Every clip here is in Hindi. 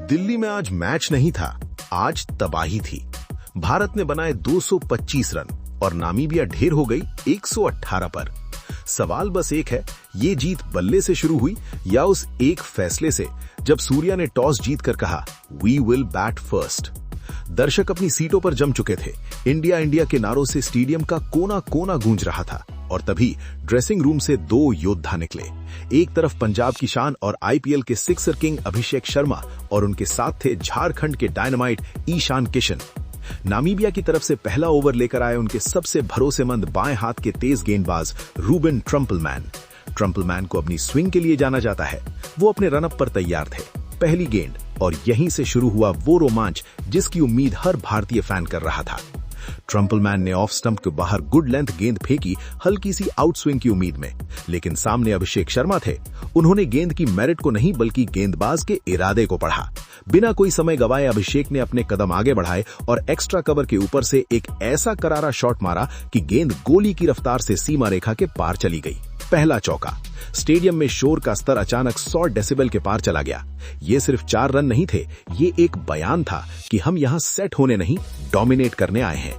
दिल्ली में आज मैच नहीं था, आज तबाही थी। भारत ने बनाए 225 रन और नामीबिया ढेर हो गई 118 पर। सवाल बस एक है, ये जीत बल्ले से शुरू हुई या उस एक फैसले से जब सूर्या ने टॉस जीतकर कहा वी विल बैट फर्स्ट। दर्शक अपनी सीटों पर जम चुके थे। इंडिया इंडिया के नारों से स्टेडियम का कोना कोना गूंज रहा था और तभी ड्रेसिंग रूम से दो योद्धा निकले। एक तरफ पंजाब की शान और आईपीएल के सिक्सर किंग अभिषेक शर्मा और उनके साथ थे झारखंड के डायनामाइट ईशान किशन। नामीबिया की तरफ से पहला ओवर लेकर आए उनके सबसे भरोसेमंद बाएं हाथ के तेज गेंदबाज रूबेन ट्रम्पलमैन। ट्रम्पलमैन को अपनी स्विंग के लिए जाना जाता है। वो अपने रनअप पर तैयार थे। पहली गेंद और यहीं से शुरू हुआ वो रोमांच जिसकी उम्मीद हर भारतीय फैन कर रहा था। ट्रम्पलमैन ने ऑफ स्टंप के बाहर गुड लेंथ गेंद फेंकी, हल्की सी आउट स्विंग की उम्मीद में, लेकिन सामने अभिषेक शर्मा थे। उन्होंने गेंद की मेरिट को नहीं बल्कि गेंदबाज के इरादे को पढ़ा। बिना कोई समय गवाए अभिषेक ने अपने कदम आगे बढ़ाए और एक्स्ट्रा कवर के ऊपर से एक ऐसा करारा शॉट मारा कि गेंद गोली की रफ्तार से सीमा रेखा के पार चली गई। पहला चौका। स्टेडियम में शोर का स्तर अचानक 100 डेसिबल के पार चला गया। ये सिर्फ 4 रन नहीं थे, ये एक बयान था कि हम यहाँ सेट होने नहीं, डोमिनेट करने आए हैं।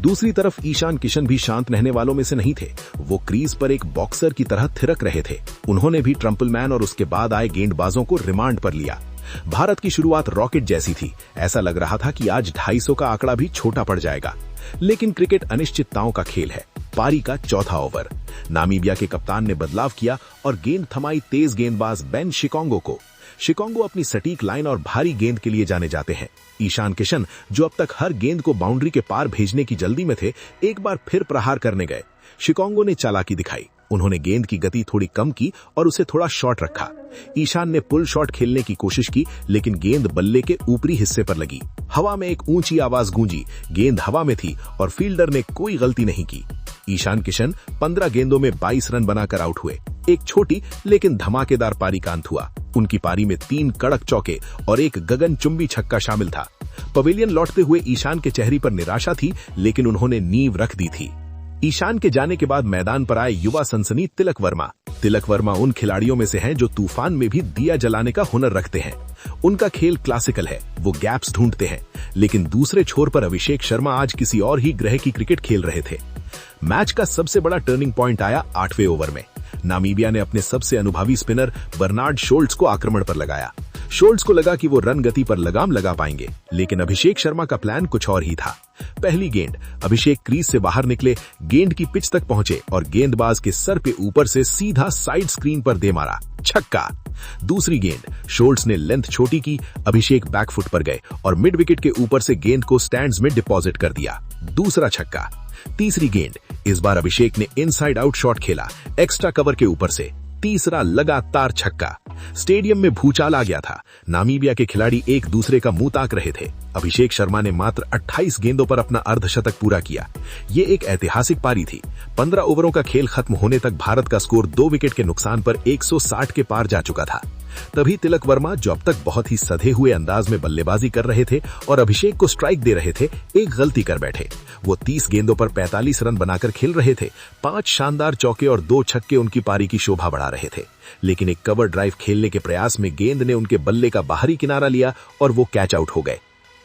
दूसरी तरफ ईशान किशन भी शांत रहने वालों में से नहीं थे। वो क्रीज पर एक बॉक्सर की तरह थिरक रहे थे। उन्होंने भी ट्रम्पलमैन और उसके बाद आए गेंदबाजों को रिमांड पर लिया। भारत की शुरुआत रॉकेट जैसी थी। ऐसा लग रहा था कि आज 250 का आंकड़ा भी छोटा पड़ जाएगा, लेकिन क्रिकेट अनिश्चितताओं का खेल है। पारी का चौथा ओवर। नामीबिया के कप्तान ने बदलाव किया और गेंद थमाई तेज गेंदबाज बेन शिकोंगो को। शिकोंगो अपनी सटीक लाइन और भारी गेंद के लिए जाने जाते हैं। ईशान किशन, जो अब तक हर गेंद को बाउंड्री के पार भेजने की जल्दी में थे, एक बार फिर प्रहार करने गए। शिकोंगो ने चालाकी दिखाई। उन्होंने गेंद की गति थोड़ी कम की और उसे थोड़ा शॉर्ट रखा। ईशान ने पुल शॉट खेलने की कोशिश की, लेकिन गेंद बल्ले के ऊपरी हिस्से पर लगी। हवा में एक ऊंची आवाज गूंजी। गेंद हवा में थी और फील्डर ने कोई गलती नहीं की। ईशान किशन 15 गेंदों में 22 रन बनाकर आउट हुए। एक छोटी लेकिन धमाकेदार पारी का अंत हुआ। उनकी पारी में 3 कड़क चौके और एक गगनचुंबी छक्का शामिल था। पवेलियन लौटते हुए ईशान के चेहरे पर निराशा थी, लेकिन उन्होंने नींव रख दी थी। ईशान के जाने के बाद मैदान पर आए युवा सनसनी तिलक वर्मा। तिलक वर्मा उन खिलाड़ियों में से हैं जो तूफान में भी दिया जलाने का हुनर रखते हैं। उनका खेल क्लासिकल है, वो गैप्स ढूंढते हैं, लेकिन दूसरे छोर पर अभिषेक शर्मा आज किसी और ही ग्रह की क्रिकेट खेल रहे थे। मैच का सबसे बड़ा टर्निंग पॉइंट आया 8वें ओवर में। नामीबिया ने अपने सबसे अनुभवी स्पिनर बर्नार्ड शोल्ट्स को आक्रमण पर लगाया। शोल्ट्स को लगा कि वो रन गति पर लगाम लगा पाएंगे, लेकिन अभिषेक शर्मा का प्लान कुछ और ही था। पहली गेंद, अभिषेक क्रीज से बाहर निकले, गेंद की पिच तक पहुंचे और गेंदबाज के सर पे ऊपर से सीधा साइड स्क्रीन पर दे मारा, छक्का। दूसरी गेंद, शोल्ट्स ने लेंथ छोटी की, अभिषेक बैकफुट पर गए और मिड विकेट के ऊपर से गेंद को स्टैंड्स में डिपॉजिट कर दिया, दूसरा छक्का। तीसरी गेंद, इस बार अभिषेक ने इनसाइड आउट शॉट खेला, एक्स्ट्रा कवर के ऊपर से, तीसरा लगातार छक्का। स्टेडियम में भूचाल आ गया था। नामीबिया के खिलाड़ी एक दूसरे का मुंह ताक रहे थे। अभिषेक शर्मा ने मात्र 28 गेंदों पर अपना अर्धशतक पूरा किया। ये एक ऐतिहासिक पारी थी। 15 ओवरों का खेल खत्म होने तक भारत का स्कोर 2 विकेट के नुकसान पर 160 के पार जा चुका था। तभी तिलक वर्मा, जो अब तक बहुत ही सधे हुए अंदाज में बल्लेबाजी कर रहे थे और अभिषेक को स्ट्राइक दे रहे थे, एक गलती कर बैठे। वो 30 गेंदों पर 45 रन बनाकर खेल रहे थे। 5 शानदार चौके और 2 छक्के उनकी पारी की शोभा बढ़ा रहे थे, लेकिन एक कवर ड्राइव खेलने के प्रयास में गेंद ने उनके बल्ले का बाहरी किनारा लिया और वो कैच आउट हो गए।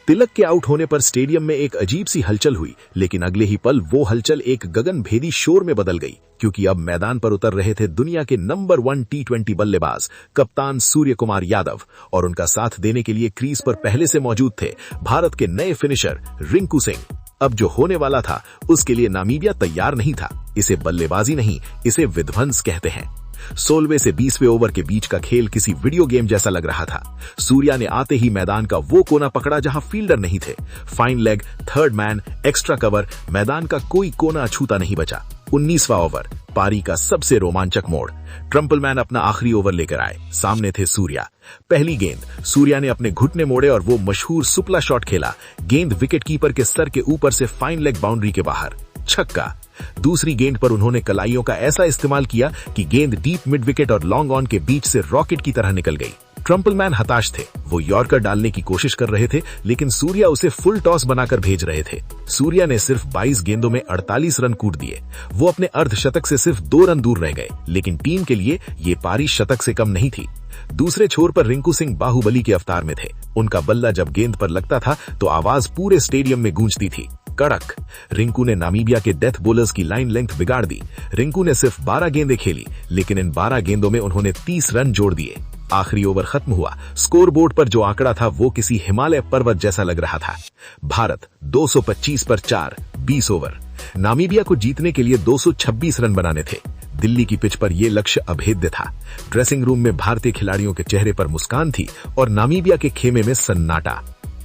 तिलक के आउट होने पर स्टेडियम में एक अजीब सी हलचल हुई, लेकिन अगले ही पल वो हलचल एक गगनभेदी शोर में बदल गई, क्योंकि अब मैदान पर उतर रहे थे दुनिया के नंबर 1 T20 बल्लेबाज कप्तान सूर्य कुमार यादव, और उनका साथ देने के लिए क्रीज पर पहले से मौजूद थे भारत के नए फिनिशर रिंकू सिंह। अब जो होने वाला था उसके लिए नामीबिया तैयार नहीं था। इसे बल्लेबाजी नहीं, इसे विध्वंस कहते हैं। 16वें से 20वें ओवर के बीच का खेल किसी वीडियो गेम जैसा लग रहा था। सूर्या ने आते ही मैदान का वो कोना पकड़ा जहां फील्डर नहीं थे। Fine leg, third man, extra cover, मैदान का कोई कोना अछूता नहीं बचा। 19वां ओवर, पारी का सबसे रोमांचक मोड़। ट्रम्पलमैन अपना आखिरी ओवर लेकर आए। सामने थे सूर्या। पहली गेंद, सूर्या ने अपने घुटने मोड़े और वो मशहूर सुपला शॉट खेला। गेंद विकेट कीपर के सर के ऊपर से फाइन लेग बाउंड्री के बाहर, छक्का। दूसरी गेंद पर उन्होंने कलाइयों का ऐसा इस्तेमाल किया कि गेंद डीप मिड विकेट और लॉन्ग ऑन के बीच से रॉकेट की तरह निकल गई, ट्रम्पलमैन हताश थे। वो यॉर्कर डालने की कोशिश कर रहे थे, लेकिन सूर्या उसे फुल टॉस बनाकर भेज रहे थे। सूर्या ने सिर्फ 22 गेंदों में 48 रन कूट दिए। वो अपने अर्धशतक से सिर्फ 2 रन दूर रह गए, लेकिन टीम के लिए ये पारी शतक से कम नहीं थी। दूसरे छोर पर रिंकू सिंह बाहुबली के अवतार में थे। उनका बल्ला जब गेंद पर लगता था तो आवाज पूरे स्टेडियम में गूंजती थी, कड़क। रिंकू ने नामीबिया के डेथ बॉलर्स की लाइन लेंथ बिगाड़ दी। रिंकू ने सिर्फ 12 गेंदें खेली, लेकिन इन 12 गेंदों में उन्होंने 30 रन जोड़ दिए। आखिरी ओवर खत्म हुआ। स्कोरबोर्ड पर जो आंकड़ा था वो किसी हिमालय पर्वत जैसा लग रहा था। भारत 225 पर 4, 20 ओवर। नामीबिया को जीतने के लिए 226 रन बनाने थे। दिल्ली की पिच पर यह लक्ष्य अभेद्य था। ड्रेसिंग रूम में भारतीय खिलाड़ियों के चेहरे पर मुस्कान थी और नामीबिया के खेमे में सन्नाटा।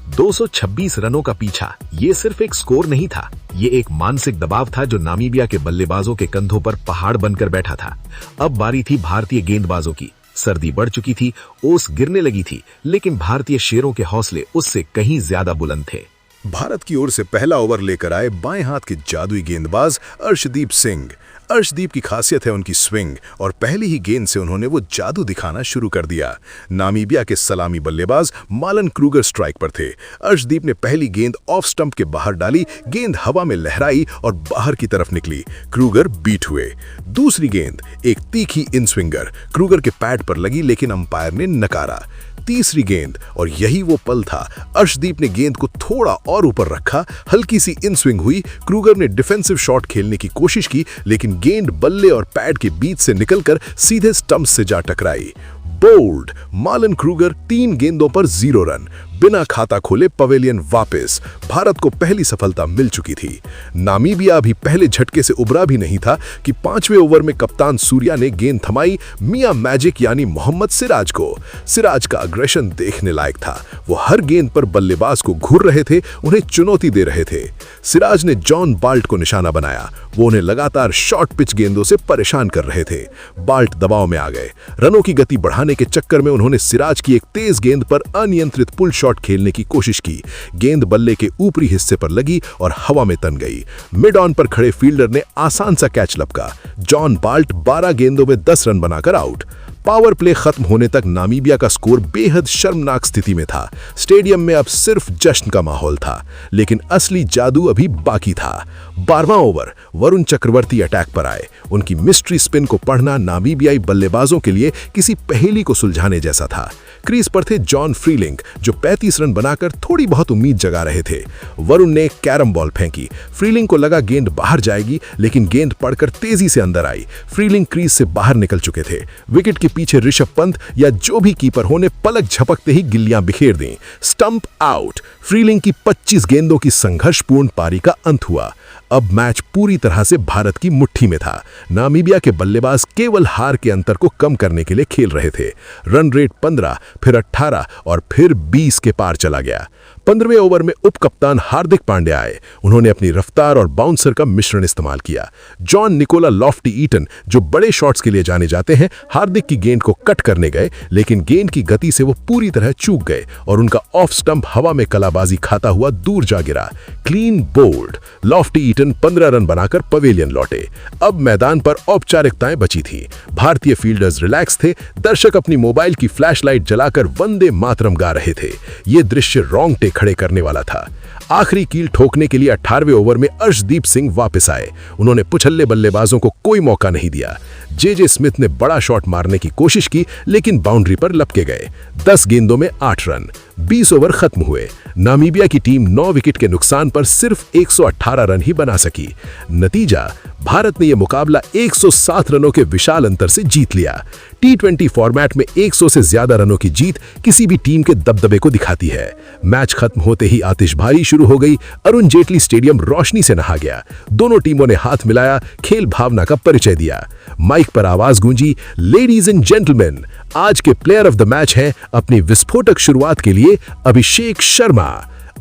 226 रनों का पीछा ये सिर्फ एक स्कोर नहीं था, ये एक मानसिक दबाव था जो नामीबिया के बल्लेबाजों के कंधों पर पहाड़ बनकर बैठा था। अब बारी थी भारतीय गेंदबाजों की। सर्दी बढ़ चुकी थी, ओस गिरने लगी थी, लेकिन भारतीय शेरों के हौसले उससे कहीं ज्यादा बुलंद थे। भारत की ओर से पहला ओवर लेकर आए बाएं हाथ के जादुई गेंदबाज अर्शदीप सिंह। अर्शदीप की खासियत है उनकी स्विंग, और पहली ही गेंद से उन्होंने वो जादू दिखाना शुरू कर दिया। नामीबिया के सलामी बल्लेबाज मालन क्रूगर स्ट्राइक पर थे। अर्शदीप ने पहली गेंद ऑफ स्टंप के बाहर डाली, गेंद हवा में लहराई और बाहर की तरफ निकली। क्रूगर बीट हुए। दूसरी गेंद एक तीखी इन स्विंगर क्रूगर के पैड पर लगी, लेकिन अंपायर ने नकारा। तीसरी गेंद, और यही वो पल था, अर्शदीप ने गेंद को थोड़ा और ऊपर रखा, हल्की सी इन स्विंग हुई। क्रूगर ने डिफेंसिव शॉट खेलने की कोशिश की, लेकिन गेंद बल्ले और पैड के बीच से निकलकर सीधे स्टंप से जा टकराई। बोल्ड, मालन क्रूगर 3 गेंदों पर 0 रन। बिना खाता खोले पवेलियन वापस। भारत को पहली सफलता मिल चुकी थी। नामीबिया अभी पहले झटके से उबरा भी नहीं था कि 5वें ओवर में कप्तान सूर्या ने गेंद थमाई मियां मैजिक यानी मोहम्मद सिराज को। सिराज का अग्रेशन देखने लायक था। वो हर गेंद पर बल्लेबाज को घूर रहे थे, उन्हें चुनौती दे रहे थे। सिराज ने जॉन बाल्ट को निशाना बनाया। वो उन्हें लगातार शॉर्ट पिच गेंदों से परेशान कर रहे थे। बाल्ट दबाव में आ गए। रनों की गति बढ़ाने के चक्कर में उन्होंने सिराज की एक तेज गेंद पर अनियंत्रित पुल शॉट खेलने की कोशिश की। गेंद बल्ले के ऊपरी हिस्से पर लगी और हवा में तन गई। मिड ऑन पर खड़े फील्डर ने आसान सा कैच लपका। जॉन बाल्ट 12 गेंदों में 10 रन बनाकर आउट। पावर प्ले खत्म होने तक नामीबिया का स्कोर बेहद शर्मनाक स्थिति में था। स्टेडियम में अब सिर्फ जश्न का माहौल था, लेकिन असली जादू अभी बाकी था। 12वां ओवर, वरुण चक्रवर्ती अटैक पर आए। उनकी मिस्ट्री स्पिन को पढ़ना नामीबियाई बल्लेबाजों के लिए किसी पहेली को सुलझाने जैसा था। क्रीज पर थे जॉन फ्रीलिंग, जो 35 रन बनाकर थोड़ी बहुत उम्मीद जगा रहे थे। वरुण ने कैरम बॉल फेंकी। फ्रीलिंग को लगा गेंद बाहर जाएगी, लेकिन गेंद पड़कर तेजी से अंदर आई। फ्रीलिंग क्रीज से बाहर निकल चुके थे। विकेट के पीछे ऋषभ पंत या जो भी कीपर हो ने पलक झपकते ही गिल्लियां बिखेर दी। Stump out. फ्रीलिंग की 25 गेंदों की संघर्षपूर्ण पारी का अंत हुआ। अब मैच पूरी तरह से भारत की मुट्ठी में था। नामीबिया के बल्लेबाज केवल हार के अंतर को कम करने के लिए खेल रहे थे। रन रेट 15, फिर 18 और फिर 20 के पार चला गया। 15वें ओवर में उप कप्तान हार्दिक पांड्या आए। उन्होंने अपनी रफ्तार और बाउंसर का मिश्रण इस्तेमाल किया। जॉन निकोला लॉफ्टी ईटन, जो बड़े शॉट्स के लिए जाने जाते हैं, हार्दिक की गेंद को कट करने गए, लेकिन गेंद की गति से वो पूरी तरह चूक गए और उनका ऑफ स्टंप हवा में कलाबाजी खाता हुआ दूर जा गिरा। Clean bowled. Loftie Eaton 15 run बनाकर पवेलियन लौटे। अब मैदान पर औपचारिकताएं बची थी। भारतीय फील्डर्स रिलैक्स थे। दर्शक अपनी मोबाइल की फ्लैशलाइट जलाकर वंदे मातरम गा रहे थे। ये दृश्य रोंगटे खड़े करने वाला था। आखिरी कील ठोकने के लिए 18वें ओवर में अर्शदीप सिंह वापस आए। उन्होंने पुछल्ले बल्लेबाजों को कोई मौका नहीं दिया। जे स्मिथ ने बड़ा शॉट मारने की कोशिश की, लेकिन बाउंड्री पर लपके गए। 10 गेंदों में 8 रन। 20 ओवर खत्म हुए। नामीबिया की टीम 9 विकेट के नुकसान पर सिर्फ 118 रन ही बना सकी। नतीजा, भारत ने यह मुकाबला 107 रनों के विशाल अंतर से जीत लिया। T20 फॉर्मेट में 100 से ज्यादा रनों की जीत किसी भी टीम के दबदबे को दिखाती है। मैच खत्म होते ही आतिशबाजी शुरू हो गई। अरुण जेटली स्टेडियम रोशनी से नहा गया। दोनों टीमों ने हाथ मिलाया, खेल भावना का परिचय दिया। माइक पर आवाज गूंजी, लेडीज एंड जेंटलमैन, आज के प्लेयर ऑफ द मैच हैं अपनी विस्फोटक शुरुआत के लिए अभिषेक शर्मा।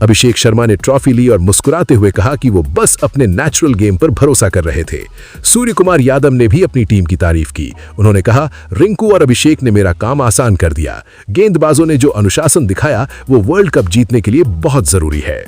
अभिषेक शर्मा ने ट्रॉफी ली और मुस्कुराते हुए कहा कि वो बस अपने नेचुरल गेम पर भरोसा कर रहे थे। सूर्य कुमार यादव ने भी अपनी टीम की तारीफ की। उन्होंने कहा, रिंकू और अभिषेक ने मेरा काम आसान कर दिया। गेंदबाजों ने जो अनुशासन दिखाया वो वर्ल्ड कप जीतने के लिए बहुत जरूरी है।